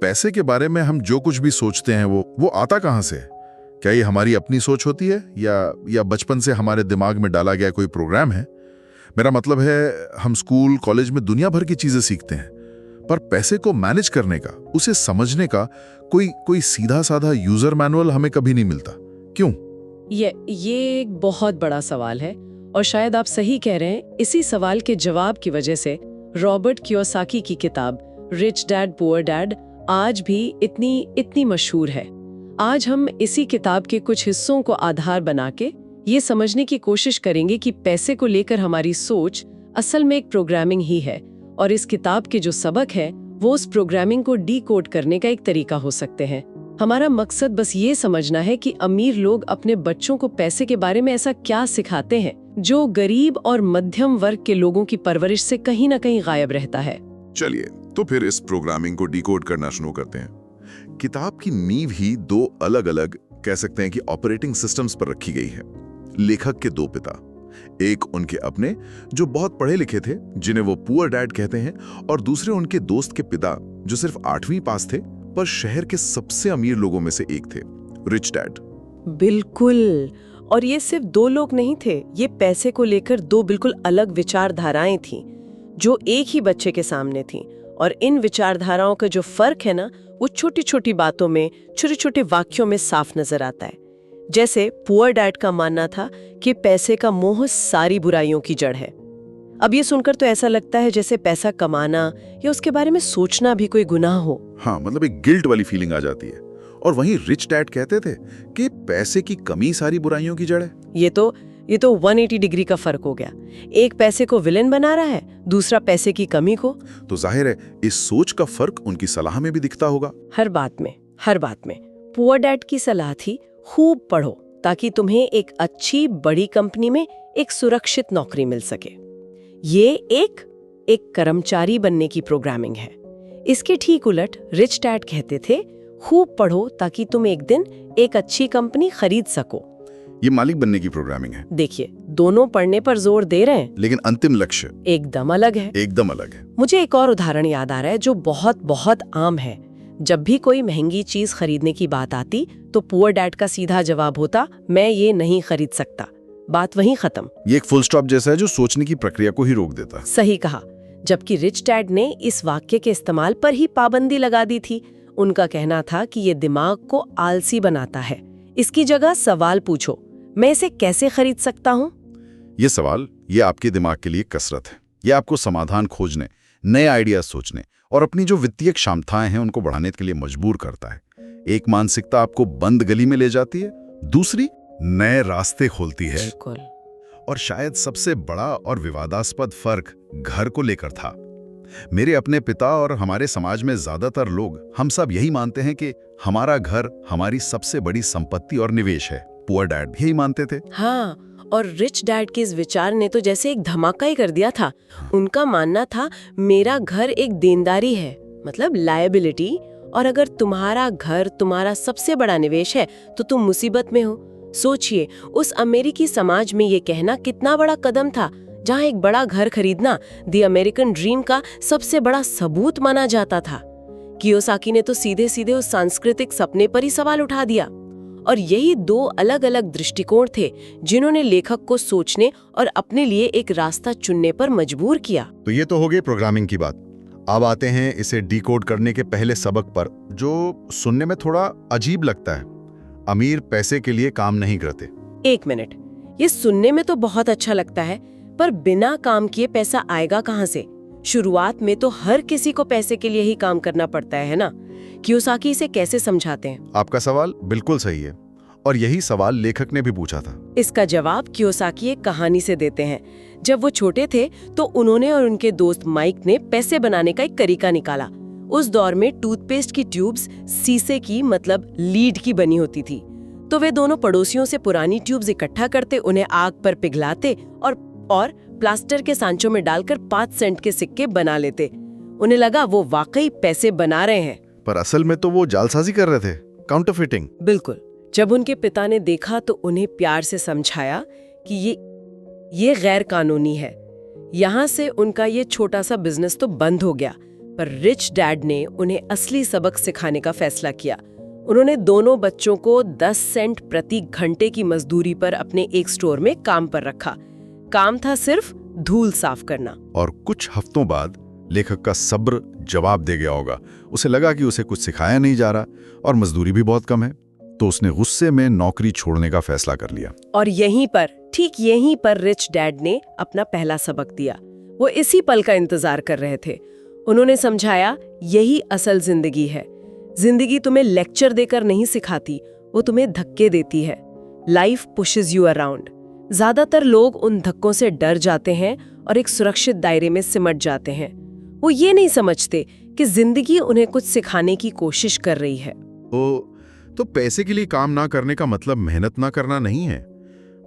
पैसे के बारे में हम जो कुछ भी सोचते हैं वो आता कहाँ से है? क्या ये हमारी अपनी सोच होती है या बचपन से हमारे दिमाग में डाला गया कोई प्रोग्राम है? मेरा मतलब है, हम स्कूल कॉलेज में दुनिया भर की चीजें सीखते हैं, पर पैसे को मैनेज करने का, उसे समझने का कोई सीधा साधा यूजर मैनुअल हमें कभी नहीं मिलता। क्यों? ये एक बहुत बड़ा सवाल है और शायद आप सही कह रहे हैं। इसी सवाल के जवाब की वजह से रॉबर्ट कियोसाकी की किताब रिच डैड पुअर डैड आज भी इतनी मशहूर है। आज हम इसी किताब के कुछ हिस्सों को आधार बना के ये समझने की कोशिश करेंगे कि पैसे को लेकर हमारी सोच असल में एक प्रोग्रामिंग ही है, और इस किताब के जो सबक है वो उस प्रोग्रामिंग को डीकोड करने का एक तरीका हो सकते हैं। हमारा मकसद बस ये समझना है कि अमीर लोग अपने बच्चों को पैसे के बारे में ऐसा क्या सिखाते हैं जो गरीब और मध्यम वर्ग के लोगों की परवरिश से कहीं ना कहीं गायब रहता है। चलिए तो फिर इस प्रोग्रामिंग को डिकोड करना शुरू करते हैं। किताब की नींव ही दो अलग अलग, कह सकते हैं कि ऑपरेटिंग सिस्टम्स पर रखी गई है। लेखक के दो पिता, एक उनके अपने जो बहुत पढ़े लिखे थे, जिन्हें वो पुअर डैड कहते हैं, और दूसरे उनके दोस्त के पिता जो सिर्फ 8वीं पास थे पर शहर के सबसे अमीर लोगों में से एक थे, रिच डैड। बिल्कुल, और ये सिर्फ दो लोग नहीं थे, ये पैसे को लेकर दो बिल्कुल अलग विचारधाराएं थीं जो एक ही बच्चे के सामने थीं। और इन विचारधाराओं का जो फर्क है ना, वो छोटी छोटी बातों में, छोटे छोटे वाक्यों में साफ नजर आता है। जैसे पुअर डैड का मानना था कि पैसे का मोह सारी बुराइयों की जड़ है। अब ये सुनकर तो ऐसा लगता है जैसे पैसा कमाना या उसके बारे में सोचना भी कोई गुनाह हो। हाँ, मतलब एक गिल्ट वाली फीलिंग आ जाती है। और वहीं रिच डैड कहते थे कि पैसे की कमी सारी बुराइयों की जड़ है। ये तो 180 डिग्री का फर्क हो गया। एक पैसे को विलेन बना रहा है, दूसरा पैसे की कमी को। तो जाहिर है इस सोच का फर्क उनकी सलाह में भी दिखता होगा। हर बात में पुअर डैड की सलाह थी, खूब पढ़ो ताकि तुम्हें एक अच्छी बड़ी कंपनी में एक सुरक्षित नौकरी मिल सके। ये एक कर्मचारी बनने की प्रोग्रामिंग है। इसके ठीक उलट रिच डैड कहते थे, खूब पढ़ो ताकि तुम एक दिन एक अच्छी कंपनी खरीद सको। ये मालिक बनने की प्रोग्रामिंग है। देखिए, दोनों पढ़ने पर जोर दे रहे हैं, लेकिन अंतिम लक्ष्य एकदम अलग है। एकदम अलग है। मुझे एक और उदाहरण याद आ रहा है जो बहुत बहुत आम है। जब भी कोई महंगी चीज खरीदने की बात आती तो पुअर डैड का सीधा जवाब होता, मैं ये नहीं खरीद सकता। बात वहीं खत्म। ये एक फुल स्टॉप जैसा है जो सोचने की प्रक्रिया को ही रोक देता। सही कहा। जबकि रिच डैड ने इस वाक्य के इस्तेमाल पर ही पाबंदी लगा दी थी। उनका कहना था कि ये दिमाग को आलसी बनाता है। इसकी जगह सवाल पूछो, मैं इसे कैसे खरीद सकता हूँ? ये सवाल, ये आपके दिमाग के लिए कसरत है। ये आपको समाधान खोजने, नए आइडिया सोचने और अपनी जो वित्तीय क्षमताएं हैं उनको बढ़ाने के लिए मजबूर करता है। एक मानसिकता आपको बंद गली में ले जाती है, दूसरी नए रास्ते खोलती है। बिल्कुल। और शायद सबसे बड़ा और विवादास्पद फर्क घर को लेकर था। मेरे अपने पिता और हमारे समाज में ज्यादातर लोग, हम सब यही मानते हैं कि हमारा घर हमारी सबसे बड़ी संपत्ति और निवेश है। पुअर डैड भी यही मानते थे। हाँ, और रिच डैड के इस विचार ने तो जैसे एक धमाका ही कर दिया था। उनका मानना था, मेरा घर एक देनदारी है, मतलब लायबिलिटी, और अगर तुम्हारा घर तुम्हारा सबसे बड़ा निवेश है तो तुम मुसीबत में हो। सोचिए, उस अमेरिकी समाज में ये कहना कितना बड़ा कदम था, जहाँ एक बड़ा घर खरीदना द अमेरिकन ड्रीम का सबसे बड़ा सबूत माना जाता था। कियोसाकी ने तो सीधे सीधे उस सांस्कृतिक सपने पर ही सवाल उठा दिया। और यही दो अलग अलग दृष्टिकोण थे जिन्होंने लेखक को सोचने और अपने लिए एक रास्ता चुनने पर मजबूर किया। तो ये तो हो गई प्रोग्रामिंग की बात। अब आते हैं इसे डिकोड करने के पहले सबक पर, जो सुनने में थोड़ा अजीब लगता है। अमीर पैसे के लिए काम नहीं करते। एक मिनट, ये सुनने में तो बहुत अच्छा लगता है, पर बिना काम किए पैसा आएगा कहाँ से? शुरुआत में तो हर किसी को पैसे के लिए ही काम करना पड़ता है ना? कियोसाकी इसे कैसे समझाते हैं? आपका सवाल बिल्कुल सही है, और यही सवाल लेखक ने भी पूछा था। इसका जवाब कियोसाकी एक कहानी से देते हैं। जब वो छोटे थे तो उन्होंने और उनके दोस्त माइक ने पैसे बनाने का एक तरीका निकाला। उस दौर में टूथपेस्ट की ट्यूब्स शीशे की, मतलब लीड की बनी होती थी। तो वे दोनों पड़ोसियों से पुरानी ट्यूब्स इकट्ठा करते, उन्हें आग पर पिघलाते और प्लास्टर के सांचों में डालकर 5 सेंट के सिक्के बना लेते। उन्हें लगा वो वाकई पैसे बना रहे हैं। पर असल में तो वो जालसाजी कर रहे थे, काउंटरफिटिंग। बिल्कुल। जब उनके पिता ने देखा तो उन्हें प्यार से समझाया कि ये गैर कानूनी है। यहाँ से उनका ये छोटा सा बिजनेस तो बंद हो गया, पर रिच डैड ने उन्हें असली सबक सिखाने का फैसला किया। उन्होंने दोनों बच्चों को 10 सेंट प्रति घंटे की मजदूरी पर अपने एक स्टोर में काम पर रखा। काम था सिर्फ धूल साफ करना। और कुछ हफ्तों बाद लेखक का सब्र जवाब दे गया होगा। उसे लगा कि उसे कुछ सिखाया नहीं जा रहा और मजदूरी भी बहुत कम है, तो उसने गुस्से में नौकरी छोड़ने का फैसला कर लिया। और ठीक यहीं पर रिच डैड ने अपना पहला सबक दिया। वो इसी पल का इंतजार कर रहे थे। उन्होंने समझाया, यही असल जिंदगी है। जिंदगी तुम्हें लेक्चर देकर नहीं सिखाती, वो तुम्हें धक्के देती है। Life pushes you around. ज्यादातर लोग उन धक्कों से डर जाते हैं और एक सुरक्षित दायरे में सिमट जाते हैं। वो ये नहीं समझते कि जिंदगी उन्हें कुछ सिखाने की कोशिश कर रही है। तो पैसे के लिए काम ना करने का मतलब मेहनत ना करना नहीं है,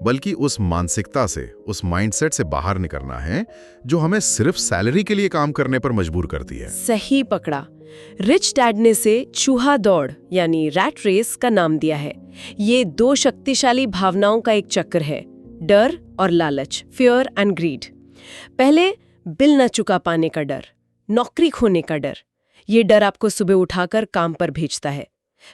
बल्कि उस मानसिकता से, उस माइंडसेट से बाहर निकलना है जो हमें सिर्फ सैलरी के लिए काम करने पर मजबूर करती है। सही पकड़ा। रिच डैड ने से चूहा दौड़ यानी रैट रेस का नाम दिया है। ये दो शक्तिशाली भावनाओं का एक चक्र है, डर और लालच, फियर एंड ग्रीड। पहले बिल न चुका पाने का डर, नौकरी खोने का डर। ये डर आपको सुबह उठाकर काम पर भेजता है।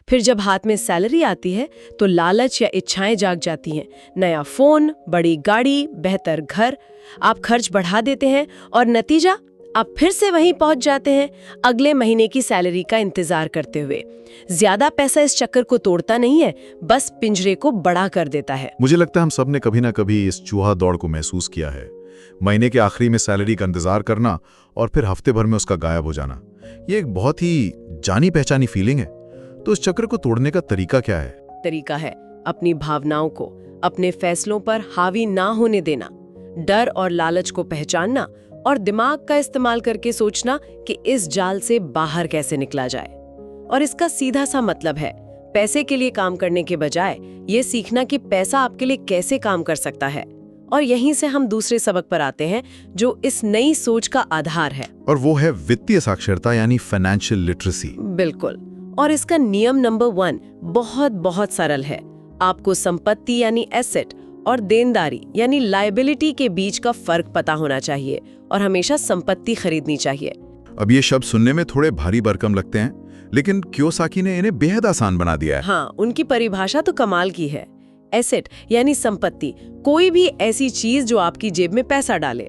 फिर जब हाथ में सैलरी आती है तो लालच या इच्छाएं जाग जाती हैं। नया फोन, बड़ी गाड़ी, बेहतर घर। आप खर्च बढ़ा देते हैं और नतीजा आप फिर से वहीं पहुंच जाते हैं, अगले महीने की सैलरी का इंतजार करते हुए। ज्यादा पैसा इस चक्कर को तोड़ता नहीं है, बस पिंजरे को बड़ा कर देता है। मुझे लगता है हम सब ने कभी ना कभी इस चूहा दौड़ को महसूस किया है। महीने के आखिरी में सैलरी का इंतजार करना और फिर हफ्ते भर में उसका गायब हो जाना, ये एक बहुत ही जानी पहचानी फीलिंग है। तो इस चक्र को तोड़ने का तरीका क्या है? तरीका है अपनी भावनाओं को अपने फैसलों पर हावी ना होने देना, डर और लालच को पहचानना और दिमाग का इस्तेमाल करके सोचना कि इस जाल से बाहर कैसे निकला जाए। और इसका सीधा सा मतलब है पैसे के लिए काम करने के बजाय ये सीखना कि पैसा आपके लिए कैसे काम कर सकता है। और यहीं से हम दूसरे सबक पर आते हैं जो इस नई सोच का आधार है, और वो है वित्तीय साक्षरता यानी फाइनेंशियल लिटरेसी। बिल्कुल। और इसका नियम नंबर 1 बहुत बहुत सरल है। आपको संपत्ति यानी एसेट और देनदारी यानी लायबिलिटी के बीच का फर्क पता होना चाहिए और हमेशा संपत्ति खरीदनी चाहिए। अब ये शब्द सुनने में थोड़े भारी भरकम लगते हैं, लेकिन कियोसाकी ने इन्हें बेहद आसान बना दिया है। हाँ, उनकी परिभाषा तो कमाल की है। एसेट यानी संपत्ति, कोई भी ऐसी चीज जो आपकी जेब में पैसा डाले,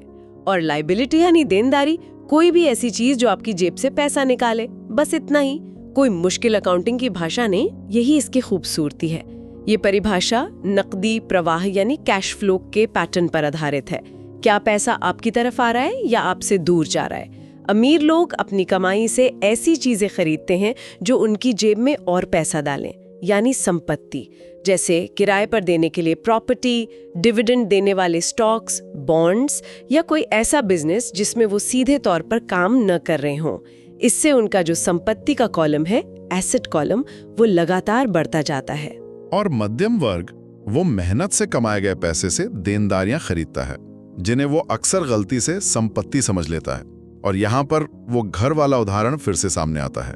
और लायबिलिटी यानी देनदारी, कोई भी ऐसी चीज जो आपकी जेब से पैसा निकाले। बस इतना ही, कोई मुश्किल अकाउंटिंग की भाषा नहीं, यही इसकी खूबसूरती है। ये परिभाषा नकदी प्रवाह यानी कैश फ्लो के पैटर्न पर आधारित है। क्या पैसा आपकी तरफ आ रहा है या आपसे दूर जा रहा है? अमीर लोग अपनी कमाई से ऐसी चीजें खरीदते हैं जो उनकी जेब में और पैसा डालें, यानी संपत्ति, जैसे किराए पर देने के लिए प्रॉपर्टी, डिविडेंड देने वाले स्टॉक्स, बॉन्ड्स या कोई ऐसा बिजनेस जिसमें वो सीधे तौर पर काम न कर रहे हों। इससे उनका जो संपत्ति का कॉलम है, एसेट कॉलम, वो लगातार बढ़ता जाता है। और मध्यम वर्ग वो मेहनत से कमाए गए पैसे से देनदारियां खरीदता है, जिन्हें वो अक्सर गलती से संपत्ति समझ लेता है। और यहाँ पर वो घर वाला उदाहरण फिर से सामने आता है।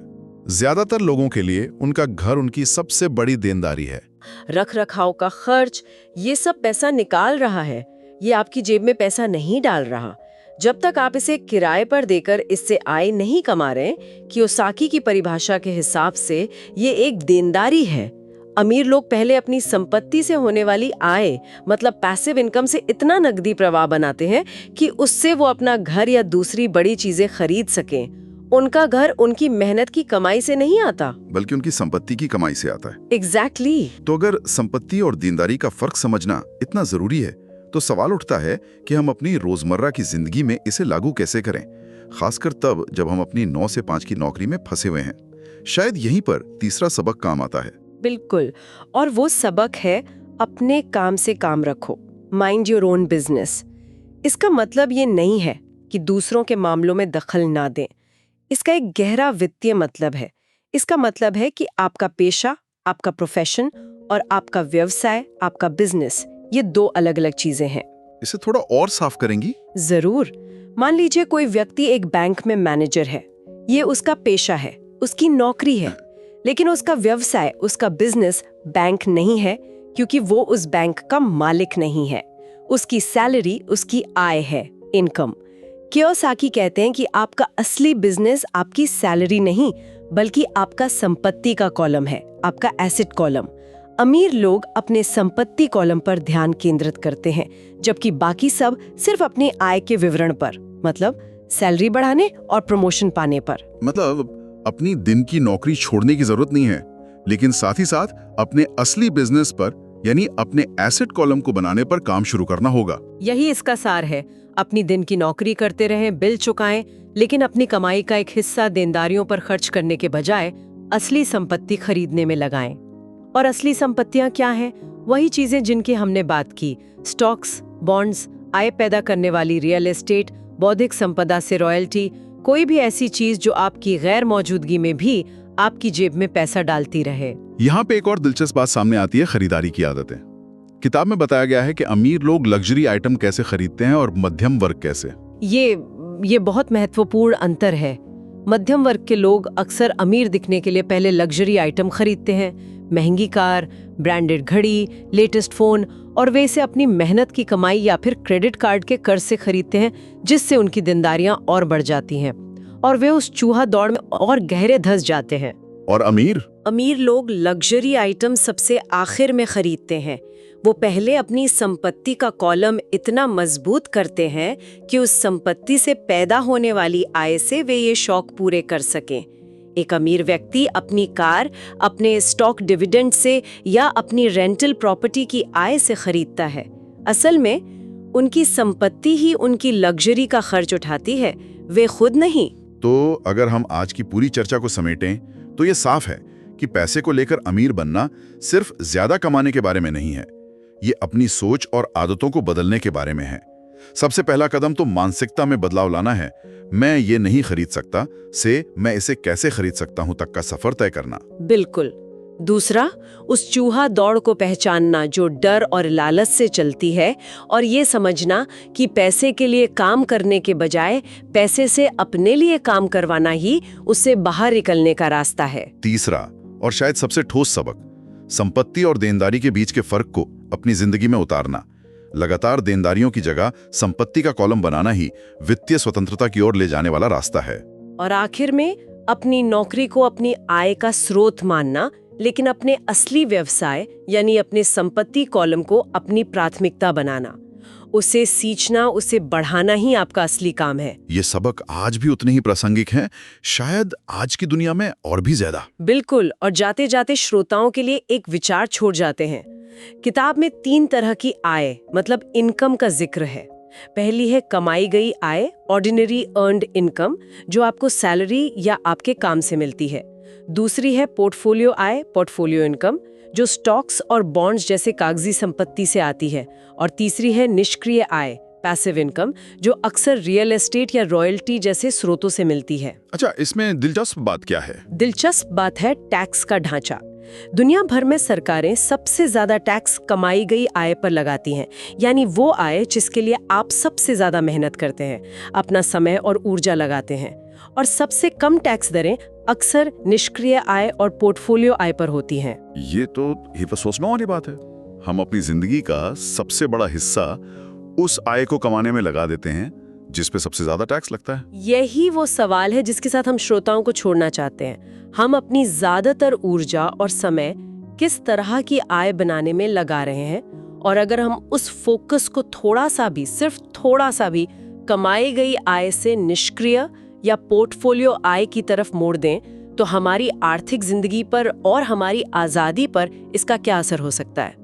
ज्यादातर लोगों के लिए उनका घर उनकी सबसे बड़ी देनदारी है। रख रखाव का खर्च, ये सब पैसा निकाल रहा है, ये आपकी जेब में पैसा नहीं डाल रहा। जब तक आप इसे किराए पर देकर इससे आय नहीं कमा रहे, कियोसाकी की परिभाषा के हिसाब से ये एक देनदारी है। अमीर लोग पहले अपनी संपत्ति से होने वाली आय, मतलब पैसिव इनकम से इतना नकदी प्रवाह बनाते हैं कि उससे वो अपना घर या दूसरी बड़ी चीजें खरीद सकें। उनका घर उनकी मेहनत की कमाई से नहीं आता, बल्कि उनकी संपत्ति की कमाई से आता है। एग्जैक्टली। तो अगर संपत्ति और देनदारी का फर्क समझना इतना जरूरी है, तो सवाल उठता है कि हम अपनी रोजमर्रा की जिंदगी में इसे लागू कैसे करें, खासकर तब जब हम अपनी 9 से 5 की नौकरी में फंसे हुए हैं। शायद यहीं पर तीसरा सबक काम आता है। बिल्कुल, और वो सबक है अपने काम से काम रखो, माइंड योर ओन बिजनेस। इसका मतलब ये नहीं है कि दूसरों के मामलों में दखल ना दें। इसका एक गहरा वित्तीय मतलब है। इसका मतलब है कि आपका पेशा, आपका प्रोफेशन और आपका व्यवसाय, आपका बिजनेस, ये 2 अलग-अलग चीजें हैं। इसे थोड़ा और साफ करेंगी? जरूर। मान लीजिए कोई व्यक्ति एक बैंक में मैनेजर है, ये उसका पेशा है, उसकी नौकरी है, लेकिन उसका व्यवसाय, उसका बिजनेस बैंक नहीं है, क्योंकि वो उस बैंक का मालिक नहीं है। उसकी सैलरी उसकी आय है, इनकम। कियोसाकी कहते हैं कि आपका असली बिजनेस आपकी सैलरी नहीं बल्कि आपका संपत्ति का कॉलम है, आपका एसेट कॉलम। अमीर लोग अपने संपत्ति कॉलम पर ध्यान केंद्रित करते हैं, जबकि बाकी सब सिर्फ अपनी आय के विवरण पर, मतलब सैलरी बढ़ाने और प्रमोशन पाने पर। मतलब अपनी दिन की नौकरी छोड़ने की जरूरत नहीं है, लेकिन साथ ही साथ अपने असली बिजनेस पर यानी अपने एसेट कॉलम को बनाने पर काम शुरू करना होगा। यही इसका सार है। अपनी दिन की नौकरी करते रहें, बिल चुकाएं, लेकिन अपनी कमाई का एक हिस्सा देनदारियों पर खर्च करने के बजाय असली संपत्ति खरीदने में लगाएं। और असली संपत्तियां क्या हैं? वही चीजें जिनकी हमने बात की, स्टॉक्स, बॉन्ड्स, आय पैदा करने वाली रियल एस्टेट, बौद्धिक संपदा से रॉयल्टी, कोई भी ऐसी चीज जो आपकी गैर मौजूदगी में भी आपकी जेब में पैसा डालती रहे। यहाँ पे एक और दिलचस्प बात सामने आती है, खरीदारी की आदतें। किताब में बताया गया है कि अमीर लोग लग्जरी आइटम कैसे खरीदते हैं और मध्यम वर्ग कैसे। ये बहुत महत्वपूर्ण अंतर है। मध्यम वर्ग के लोग अक्सर अमीर दिखने के लिए पहले लग्जरी आइटम खरीदते हैं, महंगी कार, ब्रांडेड घड़ी, लेटेस्ट फोन, और वे इसे अपनी मेहनत की कमाई या फिर क्रेडिट कार्ड के कर्ज से खरीदते हैं, जिससे उनकी देनदारियां और बढ़ जाती हैं और वे उस चूहा दौड़ में और गहरे धंस जाते हैं। और अमीर लोग लग्जरी आइटम सबसे आखिर में खरीदते हैं। वो पहले अपनी संपत्ति का कॉलम इतना मजबूत करते हैं कि उस संपत्ति से पैदा होने वाली आय से वे ये शौक पूरे कर सकें। एक अमीर व्यक्ति अपनी कार अपने स्टॉक डिविडेंड से या अपनी रेंटल प्रॉपर्टी की आय से खरीदता है। असल में उनकी संपत्ति ही उनकी लग्जरी का खर्च उठाती है, वे खुद नहीं। तो अगर हम आज की पूरी चर्चा को समेटें तो ये साफ है कि पैसे को लेकर अमीर बनना सिर्फ ज्यादा कमाने के बारे में नहीं है, ये अपनी सोच और आदतों को बदलने के बारे में है। सबसे पहला कदम तो मानसिकता में बदलाव लाना है। मैं ये नहीं खरीद सकता से मैं इसे कैसे खरीद सकता हूं तक का सफर तय करना। बिल्कुल। दूसरा, उस चूहा दौड़ को पहचानना जो डर और लालच से चलती है, और ये समझना कि पैसे के लिए काम करने के बजाय पैसे से अपने लिए काम करवाना ही उससे बाहर निकलने का रास्ता है। तीसरा और शायद सबसे ठोस सबक, संपत्ति और देनदारी के बीच के फर्क को अपनी जिंदगी में उतारना। लगातार देनदारियों की जगह संपत्ति का कॉलम बनाना ही वित्तीय स्वतंत्रता की ओर ले जाने वाला रास्ता है। और आखिर में अपनी नौकरी को अपनी आय का स्रोत मानना, लेकिन अपने असली व्यवसाय यानी अपने संपत्ति कॉलम को अपनी प्राथमिकता बनाना। उसे सींचना, उसे बढ़ाना ही आपका असली काम है। ये सबक आज भी उतने ही प्रासंगिक हैं, शायद आज की दुनिया में और भी ज्यादा। बिल्कुल। और जाते जाते श्रोताओं के लिए एक विचार छोड़ जाते हैं। किताब में 3 तरह की आय मतलब इनकम का जिक्र है। पहली है कमाई गई आय, ऑर्डिनरी अर्न्ड इनकम, जो आपको सैलरी या आपके काम से मिलती है। दूसरी है पोर्टफोलियो आय, पोर्टफोलियो इनकम, जो स्टॉक्स और बॉन्ड्स जैसे कागजी संपत्ति से आती है। और तीसरी है निष्क्रिय आय, पैसिव इनकम, जो अक्सर रियल एस्टेट या रॉयल्टी जैसे स्रोतों से मिलती है। अच्छा, इसमें दिलचस्प बात क्या है? दिलचस्प बात है टैक्स का ढांचा। दुनिया भर में सरकारें सबसे ज्यादा टैक्स कमाई गई आय पर लगाती हैं, यानी वो आय जिसके लिए आप सबसे ज्यादा मेहनत करते हैं, अपना समय और ऊर्जा लगाते हैं। और सबसे कम टैक्स दरें अक्सर निष्क्रिय आय और पोर्टफोलियो आय पर होती हैं। ये तो सोचने वाली बात है। हम अपनी जिंदगी का सबसे बड़ा हिस्सा उस आय को कमाने में लगा देते हैं जिस पे सबसे ज्यादा टैक्स लगता है। यही वो सवाल है जिसके साथ हम श्रोताओं को छोड़ना चाहते हैं। हम अपनी ज्यादातर ऊर्जा और समय किस तरह की आय बनाने में लगा रहे हैं, और अगर हम उस फोकस को थोड़ा सा भी, सिर्फ थोड़ा सा भी कमाई गई आय से निष्क्रिय या पोर्टफोलियो आय की तरफ मोड़ दें, तो हमारी आर्थिक जिंदगी पर और हमारी आजादी पर इसका क्या असर हो सकता है।